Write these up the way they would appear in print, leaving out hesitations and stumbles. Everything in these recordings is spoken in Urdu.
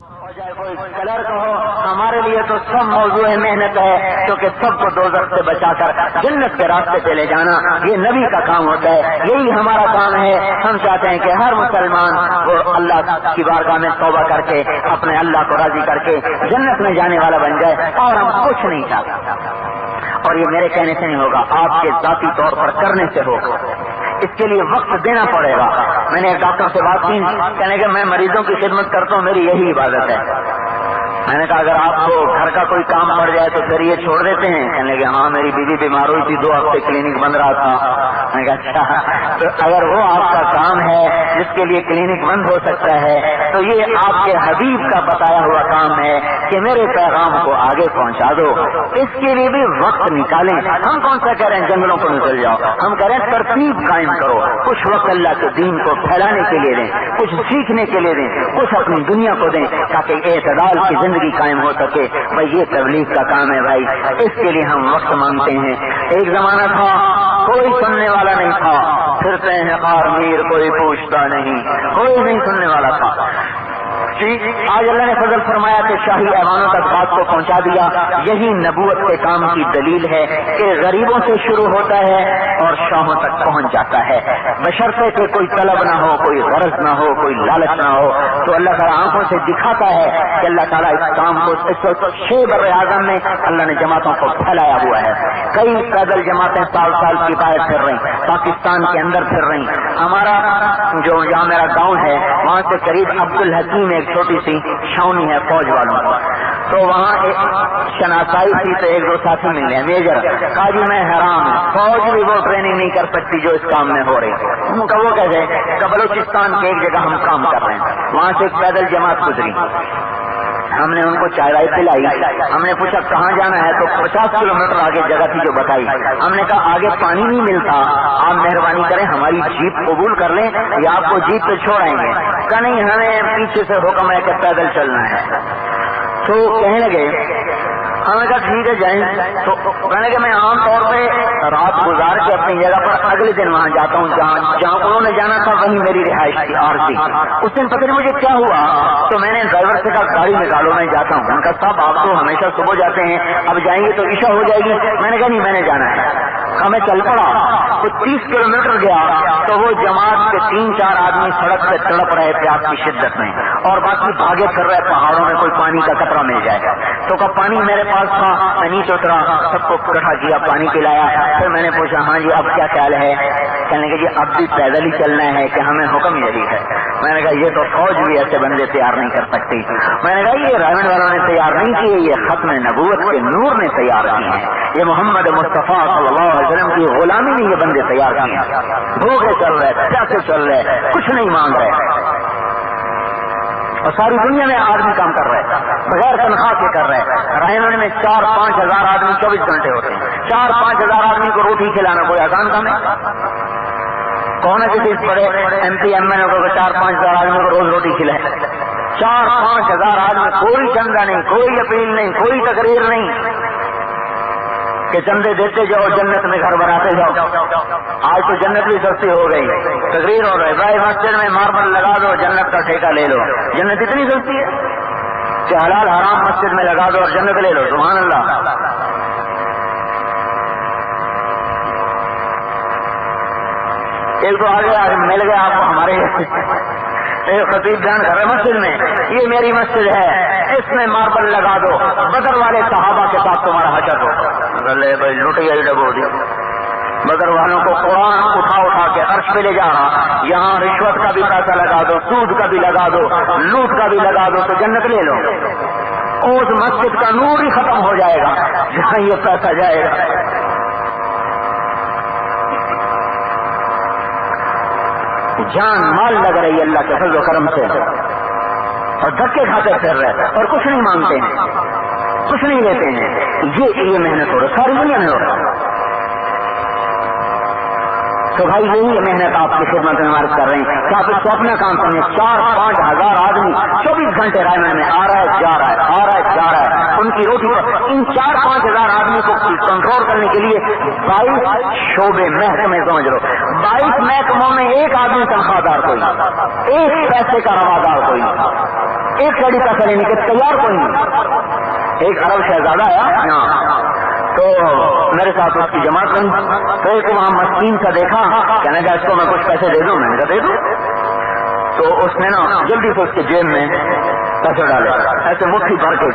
ہو جائے کوئی کلرک ہو، ہمارے لیے تو سب موضوع محنت ہے، کیونکہ سب کو دوزخ سے بچا کر جنت کے راستے پہ لے جانا یہ نبی کا کام ہوتا ہے، یہی ہمارا کام ہے۔ ہم چاہتے ہیں کہ ہر مسلمان وہ اللہ کی بارگاہ میں توبہ کر کے اپنے اللہ کو راضی کر کے جنت میں جانے والا بن جائے، اور ہم کچھ نہیں چاہتے۔ اور یہ میرے کہنے سے نہیں ہوگا، آپ کے ذاتی طور پر کرنے سے ہوگا، اس کے لیے وقت دینا پڑے گا۔ میں نے ایک ڈاکٹر سے بات کی، کہنے کہ میں مریضوں کی خدمت کرتا ہوں، میری یہی عبادت ہے۔ میں نے کہا اگر آپ کو گھر کا کوئی کام پڑ جائے تو پھر یہ چھوڑ دیتے ہیں؟ کہنے لگے ہاں میری بیوی بیمار ہوئی تھی، 2 ہفتے کلینک بند رہا تھا۔ میں نے کہا اچھا، تو اگر وہ آپ کا کام ہے جس کے لیے کلینک بند ہو سکتا ہے، تو یہ آپ کے حبیب کا بتایا ہوا کام ہے کہ میرے پیغام کو آگے پہنچا دو، اس کے لیے بھی وقت نکالیں۔ ہم کون سا کہہ رہے ہیں جنگلوں کو نکل جاؤ، ہم کہہ رہے ہیں ترتیب قائم کرو، کچھ وقت اللہ کے دین کو پھیلانے کے لیے دیں، کچھ سیکھنے کے لیے دیں، کچھ اپنی دنیا کو دیں، تاکہ اعتدال کی زندگی قائم ہو سکے۔ بھائی یہ تبلیغ کا کام ہے بھائی، اس کے لیے ہم وقت مانگتے ہیں۔ ایک زمانہ تھا کوئی سننے والا نہیں تھا، پھرتے ہیں خار میر کوئی پوچھتا نہیں، کوئی نہیں سننے والا تھا۔ آج اللہ نے فضل فرمایا کہ شاہی ایوانوں تک بات کو پہنچا دیا۔ یہی نبوت کے کام کی دلیل ہے کہ غریبوں سے شروع ہوتا ہے اور شاہوں تک پہنچ جاتا ہے، بشرطے کہ کوئی طلب نہ ہو، کوئی غرض نہ ہو، کوئی لالچ نہ ہو۔ تو اللہ تعالیٰ آنکھوں سے دکھاتا ہے کہ اللہ تعالیٰ اس کام کو اس وقت 6 بر اعظم میں اللہ نے جماعتوں کو پھیلایا ہوا ہے۔ کئی پیدل جماعتیں سال کی باہر پھر رہی، پاکستان کے اندر پھر رہی۔ ہمارا جو جہاں میرا گاؤں ہے وہاں سے قریب عبد الحکیم ایک چھوٹی سی چھاونی ہے فوج والوں کو، تو وہاں ایک شناسائی تھی، تو 1-2 ساتھی مل گئے میجر، کہا جی میں حیران ہوں، فوج بھی وہ ٹریننگ نہیں کر سکتی جو اس کام میں ہو رہی۔ ان کا وہ کہتے ہیں کہ بلوچستان کی ایک جگہ ہم کام کر رہے ہیں، وہاں سے ایک پیدل جماعت گزری، ہم نے ان کو چائے وائے پلائی، ہم نے پوچھا کہاں جانا ہے، تو 50 کلومیٹر آگے جگہ تھی جو بتائی۔ ہم نے کہا آگے پانی نہیں ملتا، آپ مہربانی کریں ہماری جیپ قبول کر لیں یا آپ کو جیپ پہ چھوڑائیں گے؟ کہ نہیں ہمیں پیچھے سے حکم ہے کہ پیدل چلنا ہے۔ تو کہنے لگے، ہم نے کہا ٹھیک ہے جائیں۔ تو کہنے کہ میں عام طور پہ رات گزار کے اپنی جگہ پر اگلے دن وہاں جاتا ہوں جہاں انہوں نے جانا تھا، وہیں میری رہائش تھی عارضی۔ اس دن پتہ نہیں مجھے کیا ہوا، تو میں نے ڈرائیور سے کہا گاڑی نکالو میں جاتا ہوں۔ ان کا صاحب آپ تو ہمیشہ صبح جاتے ہیں، اب جائیں گے تو عشاء ہو جائے گی۔ میں نے کہا نہیں میں نے جانا ہے۔ میں چل پڑا، تو 30 کلومیٹر گیا تو وہ جماعت کے 3-4 آدمی سڑک پہ تڑپ رہے پیاس کی شدت میں، اور باقی بھاگے پھر رہے پہاڑوں میں کوئی پانی کا قطرہ مل جائے۔ تو کہا پانی میرے پاس تھا، میں نیچے اترا، سب کو اکٹھا کیا، پانی پلایا۔ پھر میں نے پوچھا ہاں جی اب کیا خیال ہے؟ کہنے کہ جی اب بھی پیدل ہی چلنا ہے کہ ہمیں حکم یہی ہے۔ میں نے کہا یہ تو فوج بھی ایسے بندے تیار نہیں کر سکتی۔ میں نے کہا یہ رائمنڈ والوں نے تیار نہیں کیے، یہ ختم نبوت کے نور نے تیار کیے ہیں، یہ محمد مصطفیٰ صلی اللہ علیہ وسلم کی غلامی میں یہ بندے تیار کیے ہیں۔ بھوکے چل رہے، پیاسے چل رہے، کچھ نہیں مانگ رہے، اور ساری دنیا میں آدمی کام کر رہے ہیں بغیر تنخواہ کے کر رہے ہیں۔ رائمنڈ میں 4-5 ہزار آدمی 24 گھنٹے ہوتے ہیں، 4-5 ہزار آدمی کو روٹی کھلانا کوئی آسان کام ہے؟ کون ہے کسی بڑے M P M L A کو 4-5 ہزار آدمی کو روز روٹی کھلائے؟ 4-5 ہزار آدمی، کوئی چندہ نہیں، کوئی اپیل نہیں، کوئی تقریر نہیں کہ چندے دیتے جاؤ جنت میں گھر بناتے جاؤ۔ آج تو جنت بھی سستی ہو گئی، تقریر ہو رہی بھائی مسجد میں ماربل لگا دو جنت کا ٹھیکہ لے لو۔ جنت اتنی سستی ہے کہ حلال حرام مسجد میں لگا دو اور جنت لے لو، سبحان اللہ۔ ایک تو آگے مل گیا آپ کو ہمارے ایک خطیب جان گھر مسجد میں، یہ میری مسجد ہے، اس میں ماربل لگا دو، بدر والے صحابہ کے ساتھ تمہارا حشر ہو۔ بھائی لٹیا ہی ڈبو دی، بدر والوں کو قرآن اٹھا کے عرش پہ لے جا رہا، یہاں رشوت کا بھی پیسہ لگا دو، سود کا بھی لگا دو، لوٹ کا بھی لگا دو، تو جنت لے لو۔ اس مسجد کا نور ہی ختم ہو جائے گا جہاں یہ پیسہ جائے گا۔ جان مال لگ رہی ہے اللہ کے فضل و کرم سے، اور دھکے کھاتے پھر رہے اور کچھ نہیں مانگتے ہیں، کچھ نہیں لیتے ہیں۔ یہ محنت ہو رہا ساری دنیا میں ہو رہا۔ تو بھائی یہی محنت آپ کی خدمت میں عرض کر رہے ہیں کہ آپ اس کو اپنا کام سمجھیں۔ 4-5 ہزار آدمی 24 گھنٹے رائمنڈ میں آ رہا ہے جا رہا ہے، آ رہا ہے جا رہا ہے، ان کی روٹی پر ان 4-5 ہزار آدمی کو کنٹرول کرنے کے لیے 22 شعبے محکمے سمجھ لو، 22 محکموں میں ایک آدمی تنخواہ دار کوئی، ایک پیسے کا روادار کوئی، ایک سڑی پیسہ لینے کے تیار کوئی نہیں. ایک عرب شہزادہ آیا تو میرے ساتھ اس کی جماعت بنی. تو ایک وہاں مسکین سا دیکھا, کہنے کا اس کو میں کچھ پیسے دے دوں. میں نے کہا دے دوں. تو اس نے نا جلدی سے اس کے جیب میں پیسے ڈالے, ایسے مٹھی بھر کے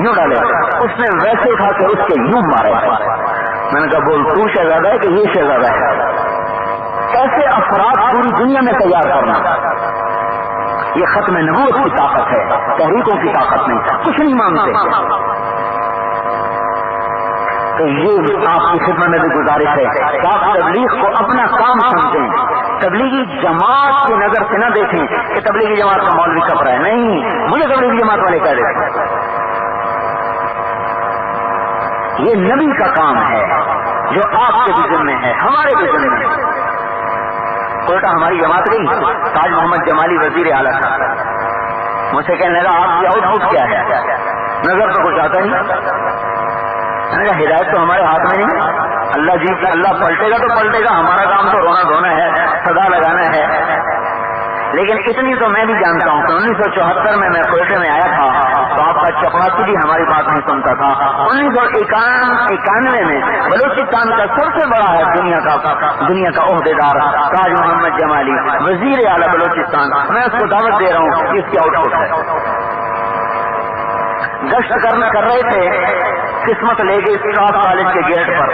یوں ڈالے. اس نے ویسے اٹھا کے اس کے یوں مارے. میں نے کہا بول تو شہزادہ ہے کہ یہ شہزادہ ہے؟ ایسے افراد پوری دنیا میں تیار کرنا, یہ ختم نبوت کی طاقت ہے, تحریکوں کی طاقت نہیں. کچھ نہیں مانگتے. تو یہ آپ کی خدمت میں بھی گزارش ہے کہ آپ تبلیغ کو اپنا کام سمجھیں. تبلیغی جماعت کی نظر سے نہ دیکھیں کہ تبلیغی جماعت کا مولوی کپ رہا ہے. نہیں, مجھے تبلیغی جماعت والے کہہ دیتے. یہ نبی کا کام ہے جو آپ کے بھی ذمہ ہے, ہمارے بھی ذمہ ہے. کوئٹہ ہماری جماعت گئی, تاج محمد جمالی وزیر اعلیٰ تھا. مجھ سے کہنے لگا آپ کی آؤٹ پٹ کیا ہے؟ نظر تو کچھ آتا نہیں. میں نے کہا ہدایت تو ہمارے ہاتھ میں نہیں. اللہ جی اللہ پلٹے گا تو پلٹے گا, ہمارا کام تو رونا دھونا ہے, سدا لگانا ہے. لیکن اتنی تو میں بھی جانتا ہوں کہ 1974 میں کوئٹے میں آیا تھا تو آپ کا چپراسی بھی ہماری بات نہیں سنتا تھا. 1991 میں بلوچستان کا سب سے بڑا ہے دنیا کا عہدیدار تاج محمد جمالی وزیر اعلیٰ بلوچستان. میں اس کو دعوت دے رہا ہوں کہ اس کی آؤٹ پٹ ہے. گشت کر رہے تھے, قسمت لے گئی اسٹاف کالج کے گیٹ پر.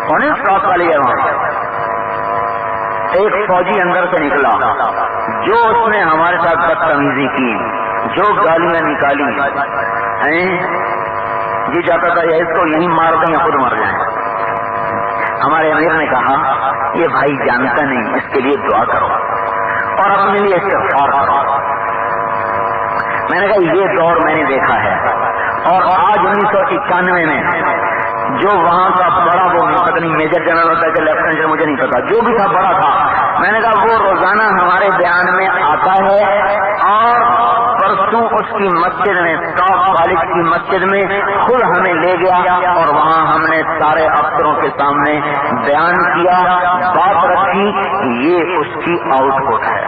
کون اسٹاف کالج ہے وہاں؟ ایک فوجی اندر سے نکلا, جو اس نے ہمارے ساتھ بدتمیزی کی, جو گالیاں نکالی, یہ چاہتا تھا یا اس کو یہیں مار دیں یا خود مر جائیں. ہمارے امیر نے کہا یہ بھائی جانتا نہیں, اس کے لیے دعا کرو اور اپنے لیے استغفار کرو. میں نے کہا یہ دور میں نے دیکھا ہے, اور آج 1991 میں جو وہاں کا بڑا, وہ پتہ نہیں میجر جنرل ہوتا ہے کہ لیفٹیننٹ جنرل, مجھے نہیں پتا, جو بھی تھا بڑا تھا. میں نے کہا وہ روزانہ ہمارے بیان میں آتا ہے, اور پرسوں اس کی مسجد میں, اسٹاف کالج کی مسجد میں خود ہمیں لے گیا, اور وہاں ہم نے سارے افسروں کے سامنے بیان کیا, بات رکھی. یہ اس کی آؤٹ پٹ ہے.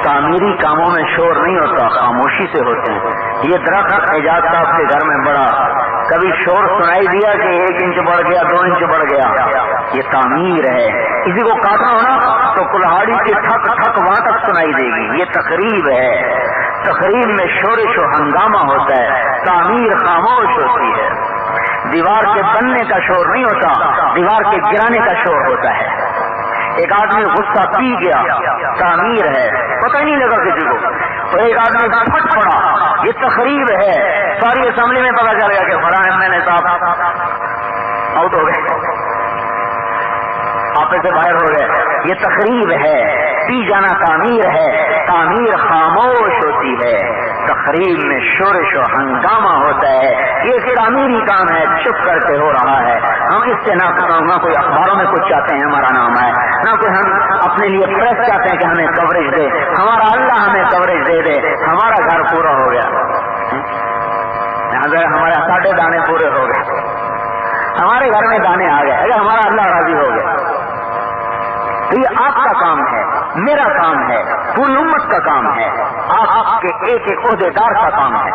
تعمیری کاموں میں شور نہیں ہوتا, خاموشی سے ہوتے ہیں. یہ درخت اعجاز صاحب کے گھر میں بڑا, کبھی شور سنائی دیا کہ 1 انچ بڑھ گیا, 2 انچ بڑھ گیا. یہ تعمیر ہے. کسی کو کاٹنا ہونا تو کلہاڑی کے ٹھک ٹھک وہاں تک سنائی دے گی. یہ تقریب ہے. تقریب میں شورش و ہنگامہ ہوتا ہے, تعمیر خاموش ہوتی ہے. دیوار کے بننے کا شور نہیں ہوتا, دیوار کے گرانے کا شور ہوتا ہے. ایک آدمی غصہ پی گیا, تعمیر ہے, پتہ ہی نہیں لگا کسی کو. اور ایک آدمی پھٹ پڑا, یہ تقریب ہے. ساری اسمبلی میں پتا چل گیا کہ فلاں ایم صاحب آؤٹ ہو گئے, آپے سے باہر ہو گئے. یہ تقریب ہے. پی جانا تعمیر ہے. تعمیر خاموش ہوتی ہے, تقریب میں شورش و ہنگامہ ہوتا ہے. یہ تعمیری کام ہے, چپ کر کے ہو رہا ہے. ہم اس سے نہ کوئی اخباروں میں کچھ چاہتے ہیں ہمارا نام ہے, نہ کوئی ہم اپنے لیے پریس چاہتے ہیں کہ ہمیں کوریج دے. ہمارا اللہ ہمیں کوریج دے دے, ہمارا گھر پورا ہو گیا. ہمارے 7 دانے پورے ہو گئے, ہمارے گھر میں دانے آ گئے, اگر ہمارا اللہ راضی ہو گیا. تو یہ آپ کا کام ہے, میرا کام ہے, پوری امت کا کام ہے, آپ کے ایک عہدیدار کا کام ہے.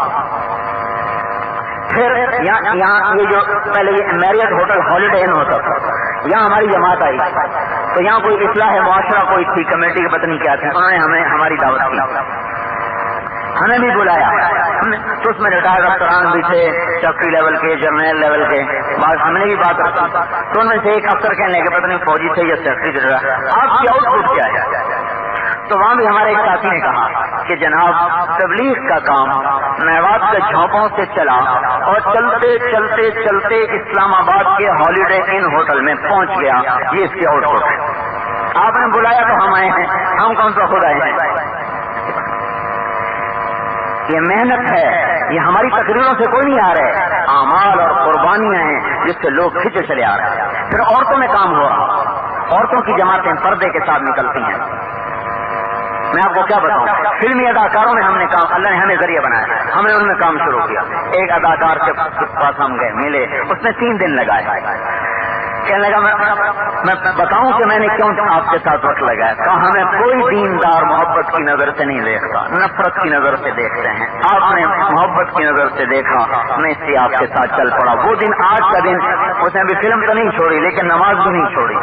پھر یہاں یہ جو پہلے یہ میریٹ ہوٹل ہالیڈے ان ہوتا تھا, یہاں ہماری جماعت آئی تو یہاں کوئی اصلاح معاشرہ کوئی تھی, کمیٹی کے پتہ نہیں کیا تھے, انہوں نے ہمیں ہماری دعوت کی, ہمیں بھی بلایا. تو اس میں ریٹائرڈ افسران بھی تھے, چوکی لیول کے, جرنیل لیول کے, بعض ہم نے بھی بات رکھی. تو ان میں سے ایک افسر کہنے لگے پتہ نہیں فوجی تھے یا سیکٹری, آپ کی آؤٹ پٹ کیا ہے؟ تو وہاں بھی ہمارے ایک ساتھی نے کہا کہ جناب تبلیغ کا کام میوات کے جھونپوں سے چلا اور چلتے چلتے چلتے اسلام آباد کے ہالیڈے ان ہوٹل میں پہنچ گیا. یہ اس کی آؤٹ پٹ ہے. آپ نے بلایا تو ہم آئے ہیں, ہم کون سا خود آئے ہیں. یہ محنت ہے, یہ ہماری تقریروں سے کوئی نہیں آ رہے, اعمال اور قربانیاں ہیں جس سے لوگ کھینچے چلے آ رہے ہیں. پھر عورتوں میں کام ہو رہا, عورتوں کی جماعتیں پردے کے ساتھ نکلتی ہیں. میں آپ کو کیا بتاؤں, فلمی اداکاروں میں ہم نے کام, اللہ نے ہمیں ذریعہ بنایا, ہم نے ان میں کام شروع کیا. ایک اداکار کے پاس ہم گئے, ملے, اس نے 3 دن لگائے. کہنے لگا میں بتاؤں کہ میں نے کیوں آپ کے ساتھ وقت لگایا؟ کہا ہمیں کوئی دیندار محبت کی نظر سے نہیں دیکھتا، نفرت کی نظر سے دیکھتے ہیں، آپ نے محبت کی نظر سے دیکھا، میں اس لیے آپ کے ساتھ چل پڑا۔ وہ دن آج کا دن، اس نے ابھی فلم تو نہیں چھوڑی لیکن نماز بھی نہیں چھوڑی۔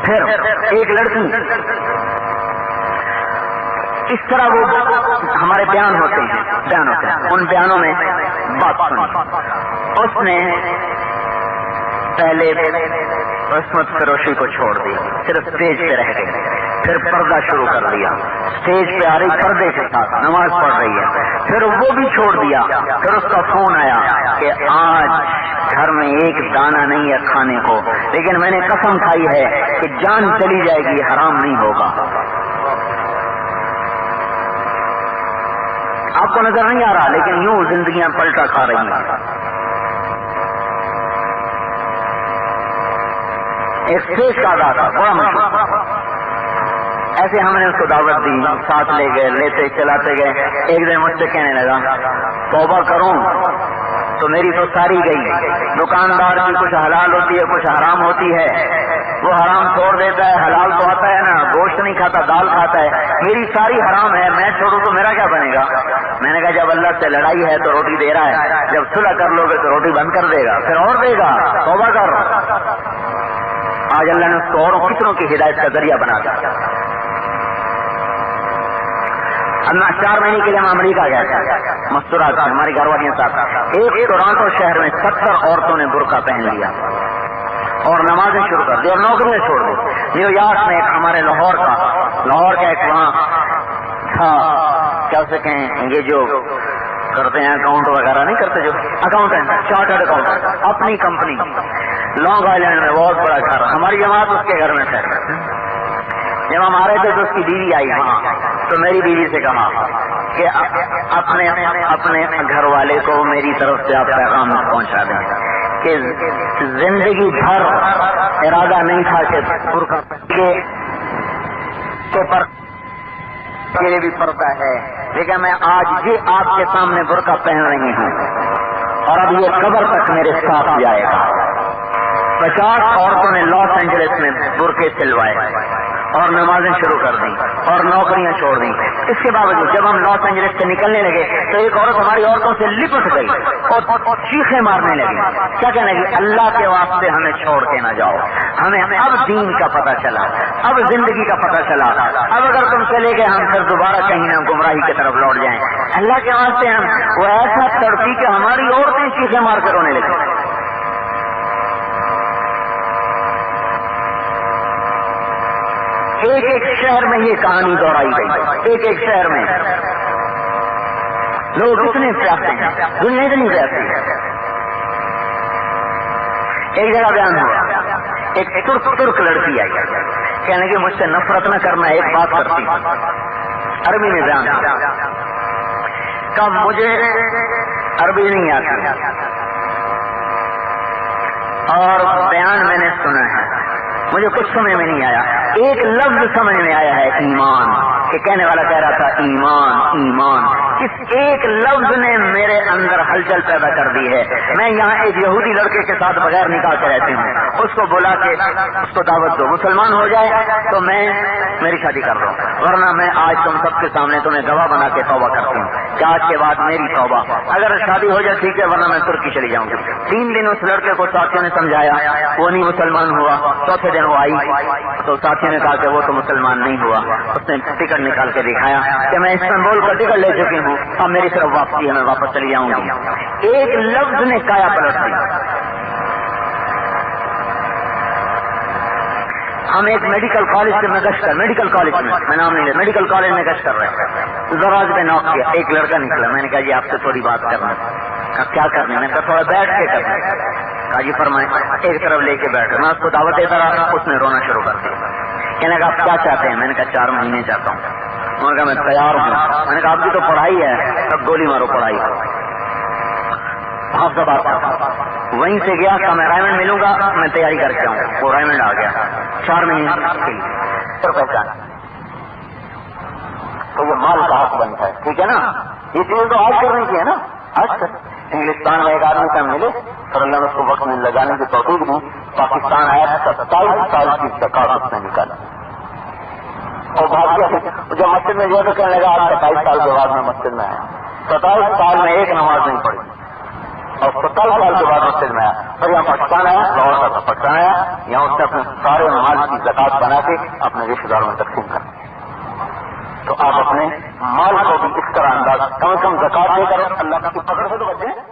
پھر ایک لڑکی، اس طرح وہ ہمارے بیان ہوتے ہیں، ان بیانوں میں بات سنی، اس نے پہلے عصمت فروشی کو چھوڑ دی، صرف اسٹیج پہ رہ گئی، پھر پردہ شروع کر دیا، اسٹیج پہ آ رہی پردے کے ساتھ نماز پڑھ رہی ہے، پھر وہ بھی چھوڑ دیا۔ پھر اس کا فون آیا کہ آج گھر میں ایک دانہ نہیں ہے کھانے کو، لیکن میں نے قسم کھائی ہے کہ جان چلی جائے گی حرام نہیں ہوگا۔ آپ کو نظر نہیں آ رہا لیکن یوں زندگیاں پلٹا کھا رہی ہیں۔ ایک اسٹیج کا ادا تھا بڑا مشہور، ایسے ہم نے اس کو دعوت دی، ساتھ لے گئے، لیتے چلاتے گئے۔ ایک دن مجھ سے کہنے لگا توبہ کروں تو میری تو ساری گئی، دکاندار کی کچھ حلال ہوتی ہے کچھ حرام ہوتی ہے، وہ حرام چھوڑ دیتا ہے، حلال تو آتا ہے نا، گوشت نہیں کھاتا دال کھاتا ہے، میری ساری حرام ہے، میں چھوڑوں تو میرا کیا بنے گا؟ میں نے کہا جب اللہ سے لڑائی ہے تو روٹی دے رہا ہے، جب صلح کر لو گے تو روٹی بند کر دے گا، پھر اور دے گا، توبہ کر۔ آج اللہ نے اس کو اور کتنوں کی ہدایت کا ذریعہ بنا دیا۔ اللہ 4 مہینے کے لیے ہم امریکہ گئے تھے، مستورات ہماری گھر والیاں ساتھ، ایک ٹورانٹو شہر میں 70 عورتوں نے برقع پہن لیا اور نمازیں شروع کر دی اور نوکریاں چھوڑ دی۔ نیو یارک میں ایک ہمارے لاہور کا ایک وہاں تھا، کیا اسے کہیں، یہ جو کرتے ہیں اکاؤنٹ وغیرہ نہیں کرتے، جو اکاؤنٹنٹ، چارٹرڈ اکاؤنٹنٹ، اپنی کمپنی، لانگ آئیلینڈ میں بہت بڑا گھر، ہماری جماعت اس کے گھر میں تھے۔ جب ہم آ رہے تھے تو اس کی بیوی آئی وہاں، تو میری بیوی سے کہا کہ اپنے گھر والے کو میری طرف سے آپ پیغام پہنچا دیں کہ زندگی بھر ارادہ نہیں تھا کہ برقع کے پر میرے بھی پڑتا ہے، لیکن میں آج یہ آپ کے سامنے برقع پہن رہی ہوں اور اب یہ قبر تک میرے ساتھ جائے گا۔ 50 عورتوں نے لاس اینجلس میں برقعے سلوائے اور نمازیں شروع کر دیں اور نوکریاں چھوڑ دیں۔ اس کے باوجود جب ہم لاس اینجلس سے نکلنے لگے تو ایک عورت ہماری عورتوں سے لپٹ گئی اور چیخیں مارنے لگی، کیا کہنے لگی؟ اللہ کے واسطے ہمیں چھوڑ کے نہ جاؤ، ہمیں اب دین کا پتہ چلا، اب زندگی کا پتہ چلا، اب اگر تم چلے گئے ہم پھر دوبارہ کہیں نہ گمراہی کی طرف لوٹ جائیں۔ اللہ کے واسطے ہم، وہ ایسا تڑپی کہ ہماری عورتیں چیخیں مار کر رونے لگی۔ ایک ایک شہر میں یہ کہانی دہرائی گئی، ایک ایک شہر میں لوگ اتنے پیاسے ہیں، دنیا اتنی پیاسی ہے۔ ایک جگہ بیان ہوا، ایک ترک لڑکی آئی، کہنے کہ مجھ سے نفرت نہ کرنا، ایک بات کرتی، عربی میں بیان ہوا، کہ مجھے عربی نہیں آتی اور بیان میں نے سنا ہے، مجھے کچھ سمجھ میں نہیں آیا، ایک لفظ سمجھ میں آیا ہے ایمان، کہ کہنے والا کہہ رہا تھا ایمان ایمان، اس ایک لفظ نے میرے اندر ہلچل پیدا کر دی ہے۔ میں یہاں ایک یہودی لڑکے کے ساتھ بغیر نکاح کے رہتی ہوں، اس کو بولا کہ اس کو دعوت دو، مسلمان ہو جائے تو میں میری شادی کر رہا ہوں، ورنہ میں آج تم سب کے سامنے تمہیں گواہ بنا کے توبہ کرتی ہوں کہ آج کے بعد میری توبہ، اگر شادی ہو جائے ٹھیک ہے ورنہ میں ترکی چلی جاؤں گی۔ 3 دن اس لڑکے کو ساتھیوں نے سمجھایا، وہ نہیں مسلمان ہوا۔ چوتھے دن وہ آئی تو ساتھیوں نے کہا کہ وہ تو مسلمان نہیں ہوا، اس نے ٹکٹ نکال کے دکھایا کہ میں استنبول کا ٹکٹ لے چکی ہوں، اب میری طرف واپسی ہے، میں واپس چلی جاؤں گی۔ ایک لفظ نے کایا پلٹ دی۔ ہم ایک میڈیکل کالج سے گشت کر، میڈیکل کالج میں نام نہیں لے، میڈیکل کالج میں گشت کر رہے ہیں، دروازے پہ نوک کیا، ایک لڑکا نکلا، میں نے کہا جی آپ سے تھوڑی بات کرنا ہے۔ کیا کرنا ہے؟ میں نے کہا تھوڑا بیٹھ کے کرنا ہے۔ کہا جی فرمائیں۔ ایک طرف لے کے بیٹھ، میں اس کو دعوت دیتا رہا، اس نے رونا شروع کر دیا۔ کہنے لگا آپ کیا چاہتے ہیں؟ میں نے کہا 4 مہینے چاہتا ہوں۔ انہوں نے کہا میں تیار ہوں۔ میں نے کہا آپ کی تو پڑھائی ہے، اب گولی مارو پڑھائی کو۔ آپ سب آپ وہیں سے گیا کہ میں رائمنڈ ملوں گا، میں تیاری کر کے آؤں۔ وہ رائمنڈ آ گیا 4 مہینے کے لیے پہچانا تو وہ مال کا حق بنتا ہے، ٹھیک ہے نا؟ یہ چیز تو آج کرنے کی ہے نا، آج کر۔ انگلستان میں ایک آدمی کا ملے اور اللہ نے اس کو وقت میں لگانے کی توفیق دی پاکستان آیا 27 سال کی زکات اس نے نکالا اور بھاگ گیا. جب مسجد میں گیا تو کہنے لگا آپ 27 سال کے بعد میں مسجد میں آیا. 27 سال میں ایک نماز نہیں پڑھی اور 27 سال کے بعد مسجد میں آیا. پھر یہاں پاکستان آیا, لاہور کا پاکستان آیا, یہاں اس نے اپنے سارے نماز کی زکات بنا کے اپنے رشتے داروں میں تقسیم کر. تو آپ اپنے مال کو بھی اس طرح انداز کم سے کم زکات دے کر اللہ کی پکڑ سے تو بچیں.